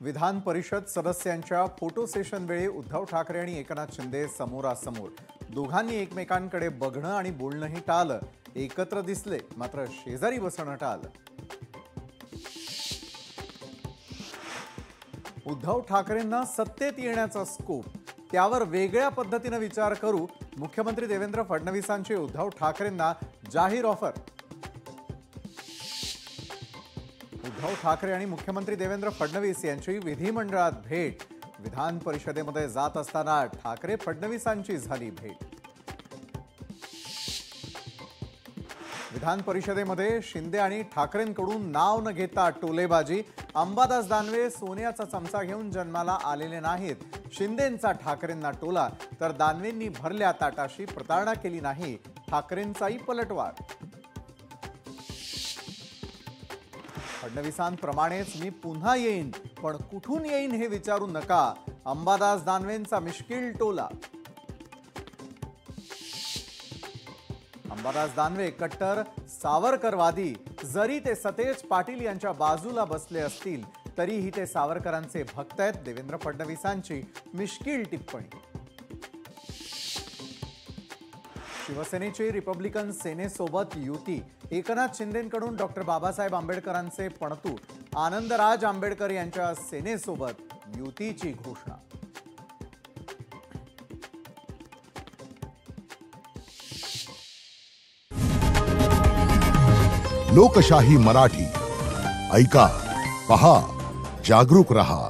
विधान परिषद सदस्यांच्या photo session वेळी उद्धव ठाकरे आणि एकनाथ शिंदे समोरासमोर दोघांनी एकमेकांकडे बघणं आणि बोलणंही टाळलं। एकत्र दिसले मात्र शेजारी बसणं टाळलं। उद्धव ठाकरेंना सत्तेत येण्याचा स्कोप, त्यावर वेगळ्या पद्धतीने विचार करू। मुख्यमंत्री देवेंद्र फडणवीसांची उद्धव ठाकरेंना जाहीर ऑफर। उद्धव ठाकरे आणि मुख्यमंत्री देवेंद्र फडणवीस यांची विधिमंडळात भेट। विधान परिषदेमध्ये जात असताना ठाकरे फडणवीसांची झाली भेट। विधान परिषदेमध्ये शिंदे आणि ठाकरेंकडून नाव न घेता टोलेबाजी। अंबादास दानवे सोन्याचा चमचा घेऊन जन्माला आलेले नाहीत। शिंदेंचा ठाकरेंना टोला तर दानवेंनी भरल्या ताटाशी प्रतारणा केली नाही। ठाकरेंचाही पलटवार। फडणवीसांप्रमाणेच मी पुन्हा येईन, पण कुठून येईन हे विचारू नका। अंबादास दानवेंचा मिश्किल टोला। अंबादास दानवे कट्टर सावरकरवादी। जरी ते सतेज पाटील यांच्या बाजूला बसले असतील तरीही ते सावरकरांचे भक्त आहेत। देवेंद्र फडणवीसांची मिश्किल टिप्पणी। शिवसेनेची रिपब्लिकन सेनेसोबत युती। एकनाथ शिंदेंकडून डॉक्टर बाबासाहेब आंबेडकरांचे पणतू आनंदराज आंबेडकर यांच्या सेनेसोबत युतीची घोषणा। लोकशाही मराठी ऐका, पहा, जागरूक रहा।